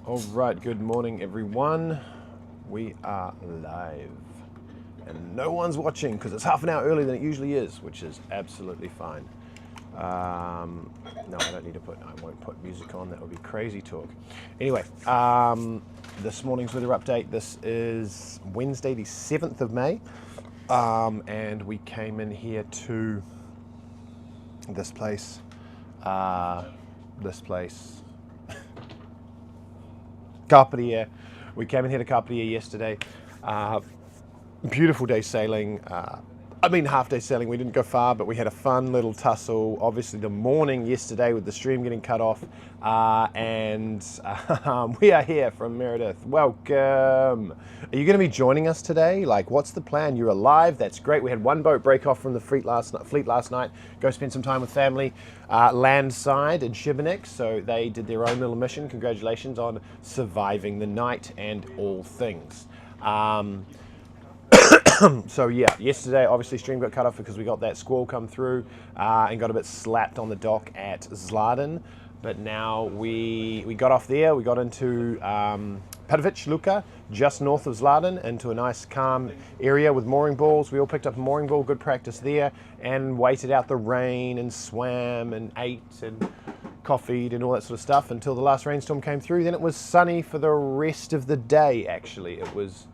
All right, good morning, everyone. We are live, and no one's watching because it's half an hour earlier than it usually is, which is absolutely fine. No, I don't need to put. I won't put music on. That would be crazy talk. Anyway, this morning's weather update. This is Wednesday, the 7th of May, and we came in here to this place. Kaprije. We came in here to Kaprije yesterday. Beautiful day sailing. Half day sailing. We didn't go far, but we had a fun little tussle. Obviously, the morning yesterday with the stream getting cut off. And we are here from Meredith. Welcome. Are you going to be joining us today? Like, what's the plan? You're alive. That's great. We had one boat break off from the fleet last night. Go spend some time with family landside in Sharpen. So they did their own little mission. Congratulations on surviving the night and all things. So yeah, yesterday obviously stream got cut off because we got that squall come through and got a bit slapped on the dock at Zladen. But now we got off there, we got into Kaprije Luka, just north of Zladen, into a nice calm area with mooring balls. We all picked up a mooring ball, good practice there, and waited out the rain and swam and ate and coffeed and all that sort of stuff until the last rainstorm came through. Then it was sunny for the rest of the day, actually. It was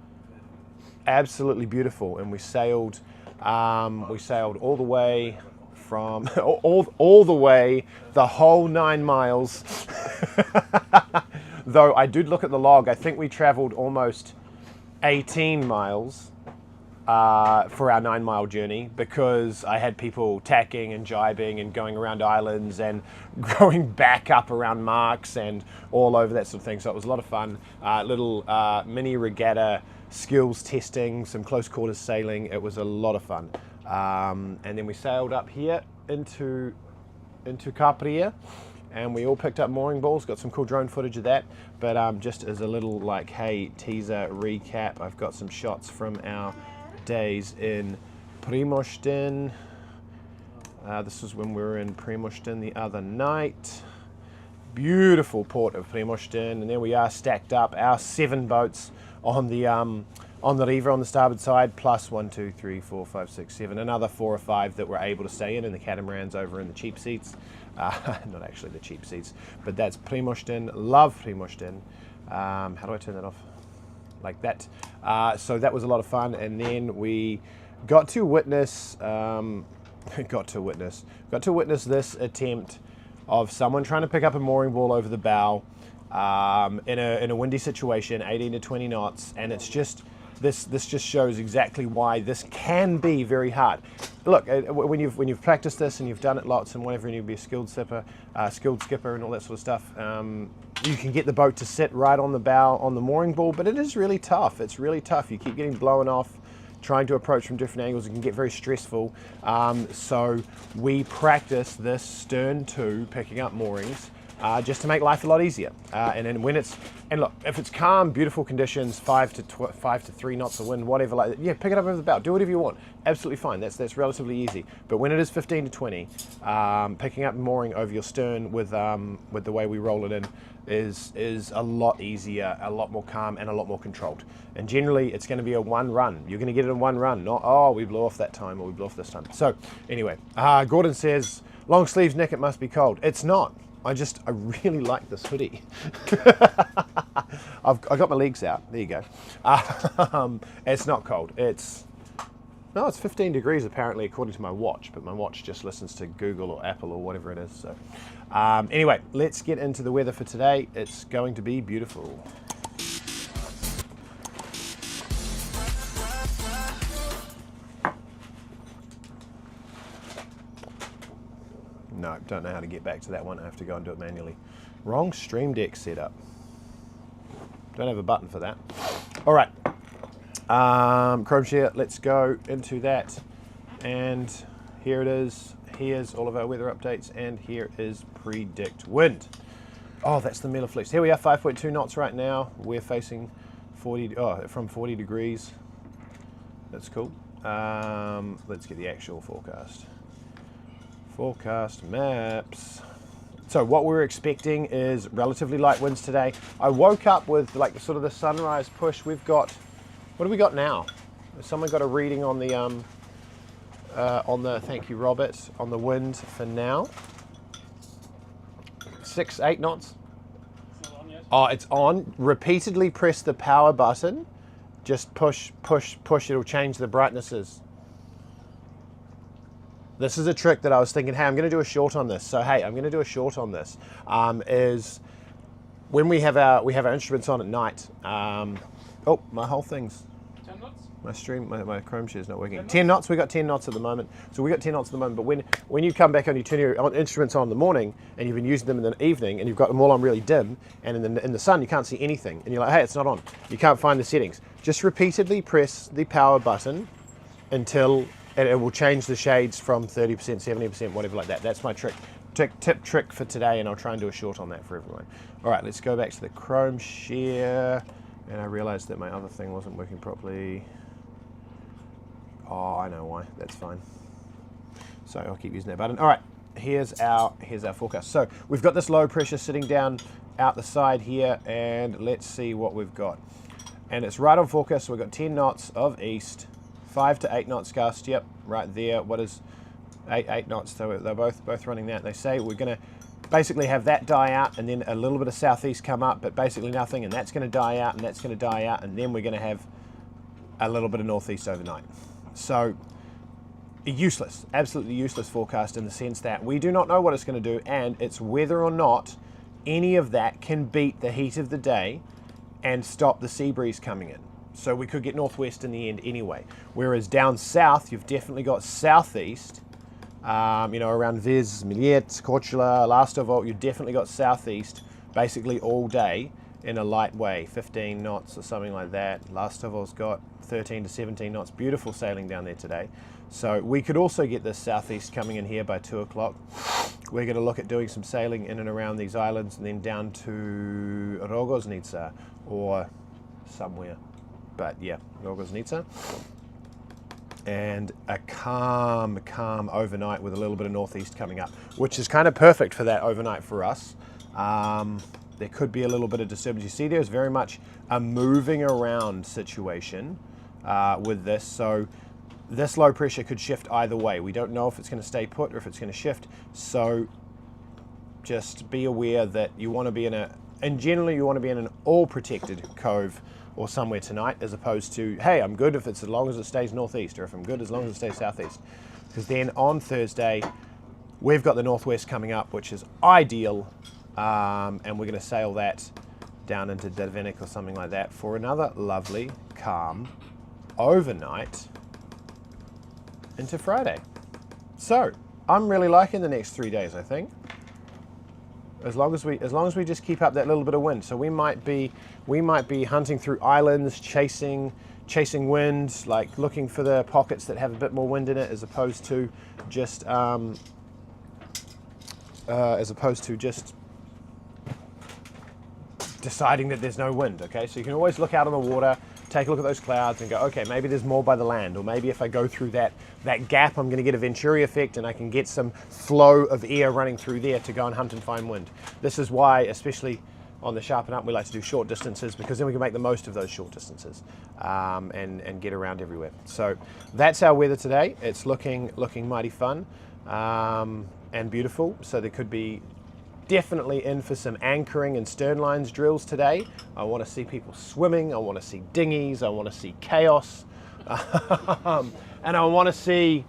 absolutely beautiful, and we sailed all the way from all the way the whole 9 miles. Though I did look at the log, I think we traveled almost 18 miles for our 9-mile journey, because I had people tacking and jibing and going around islands and going back up around marks and all over that sort of thing. So it was a lot of fun. Little mini regatta, skills testing, some close quarters sailing. It was a lot of fun. And then we sailed up here into Kaprije, and we all picked up mooring balls. Got some cool drone footage of that. But just as a little teaser recap, I've got some shots from our days in Kaprije. This was when we were in Kaprije the other night. Beautiful port of Kaprije, and there we are stacked up, our 7 boats on the river on the starboard side, plus 1, 2, 3, 4, 5, 6, 7, another 4 or 5 that were able to stay in the catamarans over in the cheap seats. Not actually the cheap seats, but that's Kaprije. Love Kaprije. How do I turn that off? Like that. So that was a lot of fun, and then we got to witness this attempt of someone trying to pick up a mooring ball over the bow in a windy situation, 18 to 20 knots, and it's just this just shows exactly why this can be very hard. Look, when you've practiced this and you've done it lots and whatever, and you'll be a skilled skipper and all that sort of stuff, you can get the boat to sit right on the bow on the mooring ball, but it is really tough. It's really tough. You keep getting blown off, trying to approach from different angles. It can get very stressful. So we practice this stern to picking up moorings just to make life a lot easier. And then look, if it's calm, beautiful conditions, 5 to 3 knots of wind, whatever, like that, yeah, pick it up over the bow. Do whatever you want. Absolutely fine. That's relatively easy. But when it is 15 to 20, picking up mooring over your stern with the way we roll it in is a lot easier, a lot more calm, and a lot more controlled. And generally, it's going to be a one run. You're going to get it in one run, not, oh, we blew off that time or we blew off this time. So anyway, Gordon says, long sleeves, Nick, it must be cold. It's not. I really like this hoodie. I got my legs out. There you go. It's not cold. It's 15 degrees apparently according to my watch, but my watch just listens to Google or Apple or whatever it is. So anyway, let's get into the weather for today. It's going to be beautiful. No, don't know how to get back to that one. I have to go and do it manually. Wrong Stream Deck setup. Don't have a button for that. All right. Chrome share, let's go into that. And here it is. Here's all of our weather updates, and here is predict wind. Oh, that's the Melaflex. Here we are, 5.2 knots right now. We're facing from 40 degrees. That's cool. Let's get the actual forecast. Forecast maps. So what we're expecting is relatively light winds today. I woke up with like sort of the sunrise push. We've got, what do we got now? Someone got a reading on the, thank you Robert, on the wind for now. 6, 8 knots. It's not on yet. Oh, it's on. Repeatedly press the power button. Just push, push, push. It'll change the brightnesses. This is a trick that I was thinking, hey, I'm going to do a short on this. So, hey, I'm going to do a short on this. Is when we have our instruments on at night. Oh, my whole thing's... 10 knots? My Chrome share is not working. 10 knots. We got 10 knots at the moment. So we got 10 knots at the moment. But when you come back and you turn your instruments on in the morning, and you've been using them in the evening, and you've got them all on really dim, and in the sun you can't see anything, and you're like, hey, it's not on. You can't find the settings. Just repeatedly press the power button until it will change the shades from 30%, 70%, whatever like that. That's my trick for today, and I'll try and do a short on that for everyone. All right, let's go back to the Chrome share, and I realized that my other thing wasn't working properly. Oh, I know why. That's fine. So I'll keep using that button. All right, here's our forecast. So we've got this low pressure sitting down out the side here, and let's see what we've got. And it's right on forecast. So we've got 10 knots of east, 5 to 8 knots gust. Yep, right there. What is 8 knots? So they're both running that. They say we're going to basically have that die out, and then a little bit of southeast come up, but basically nothing, and that's going to die out, and that's going to die out, and then we're going to have a little bit of northeast overnight. So useless, absolutely useless forecast in the sense that we do not know what it's going to do, and it's whether or not any of that can beat the heat of the day and stop the sea breeze coming in. So we could get northwest in the end anyway. Whereas down south, you've definitely got southeast, around Viz, Millet, Korčula, Lastovo, you've definitely got southeast basically all day in a light way, 15 knots or something like that. Lastovo's got 13 to 17 knots. Beautiful sailing down there today. So we could also get this southeast coming in here by 2 o'clock. We're going to look at doing some sailing in and around these islands and then down to Rogoznica or somewhere. But yeah, Rogoznica. And a calm overnight with a little bit of northeast coming up, which is kind of perfect for that overnight for us. There could be a little bit of disturbance. You see there's very much a moving around situation with this. So this low pressure could shift either way. We don't know if it's going to stay put or if it's going to shift. So just be aware that you want to be and generally you want to be in an all protected cove or somewhere tonight, as opposed to, hey, I'm good if it's as long as it stays northeast, or if I'm good as long as it stays southeast. Because then on Thursday, we've got the northwest coming up, which is ideal, and we're going to sail that down into Dervenik or something like that for another lovely, calm overnight into Friday. So I'm really liking the next 3 days, I think. As long as we just keep up that little bit of wind. So we might be hunting through islands, chasing wind, like looking for the pockets that have a bit more wind in it, as opposed to just deciding that there's no wind. Okay, so you can always look out on the water, take a look at those clouds and go, okay, maybe there's more by the land, or maybe if I go through that gap, I'm going to get a Venturi effect and I can get some flow of air running through there to go and hunt and find wind. This is why, especially on the Sharpen Up, we like to do short distances, because then we can make the most of those short distances and get around everywhere. So that's our weather today. It's looking mighty fun and beautiful. So there could be definitely in for some anchoring and stern lines drills today. I want to see people swimming. I want to see dinghies. I want to see chaos. And I want to see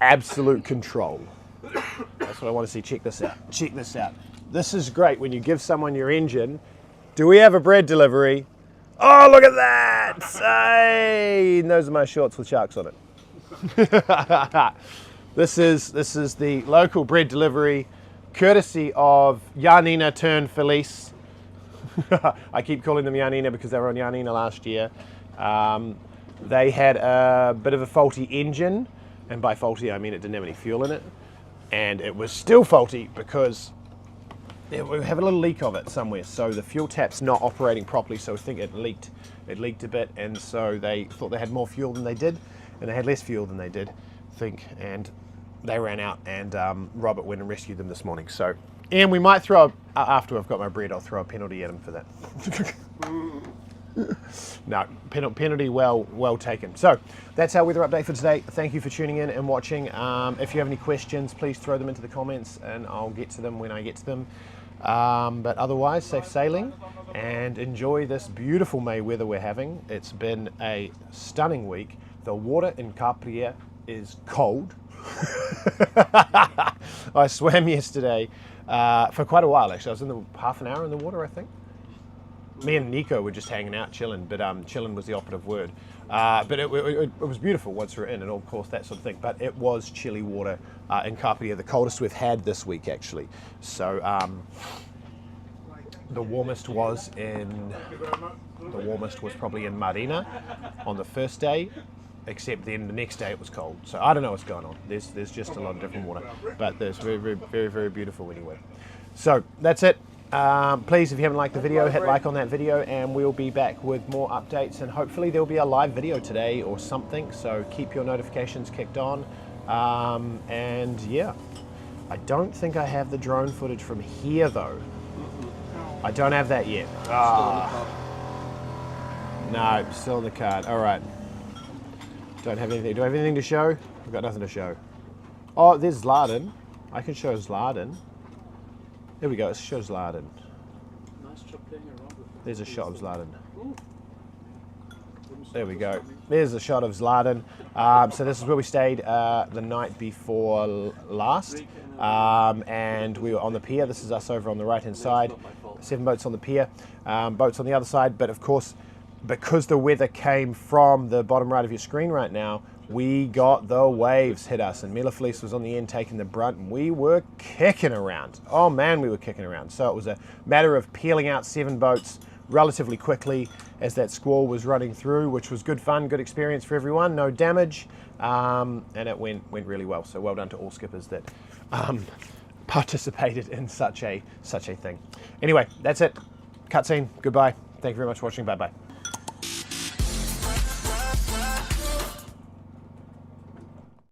absolute control. That's what I want to see. Check this out. Check this out. This is great when you give someone your engine. Do we have a bread delivery? Oh, look at that! Hey, and those are my shorts with sharks on it. This is the local bread delivery, courtesy of Janina turned Felice. I keep calling them Janina because they were on Janina last year. They had a bit of a faulty engine, and by faulty I mean it didn't have any fuel in it, and it was still faulty because we have a little leak of it somewhere, so the fuel tap's not operating properly, so I think it leaked a bit, and so they thought they had more fuel than they did, and they had less fuel than they did, I think, and they ran out, and Robert went and rescued them this morning. So And we might throw, after I've got my bread, I'll throw a penalty at him for that. No, penalty well taken. So that's our weather update for today. Thank you for tuning in and watching. If you have any questions, please throw them into the comments and I'll get to them when I get to them. But otherwise, safe sailing and enjoy this beautiful May weather we're having. It's been a stunning week. The water in Kaprije is cold. I swam yesterday for quite a while actually. I was in half an hour in the water, I think. Me and Nico were just hanging out, chilling, but chilling was the operative word. But it was beautiful once we were in, and of course that sort of thing. But it was chilly water in Kaprije, the coldest we've had this week actually. So the warmest was probably in Marina on the first day, except then the next day it was cold. So I don't know what's going on. There's just a lot of different water, but there's very beautiful anyway. So that's it. Please, if you haven't liked the video, hit like on that video and we'll be back with more updates, and hopefully there'll be a live video today or something, so keep your notifications kicked on. And yeah, I don't think I have the drone footage from here though. I don't have that yet. No, still in the card. All right. Don't have anything. Do I have anything to show? I've got nothing to show. Oh, there's Zladen. I can show Zladen. There we go, it shows Zladen. Nice job playing around with it. There's a shot of Zladen. There we go. There's a shot of Zladen. So this is where we stayed the night before last. And we were on the pier. This is us over on the right hand side. 7 boats on the pier, boats on the other side. But of course, because the weather came from the bottom right of your screen right now, we got the waves hit us, and Melafelice was on the end taking the brunt, and we were kicking around. Oh man, we were kicking around. So it was a matter of peeling out 7 boats relatively quickly as that squall was running through, which was good fun, good experience for everyone, no damage, and it went really well. So well done to all skippers that participated in such a thing. Anyway, that's it. Cutscene. Goodbye. Thank you very much for watching. Bye bye.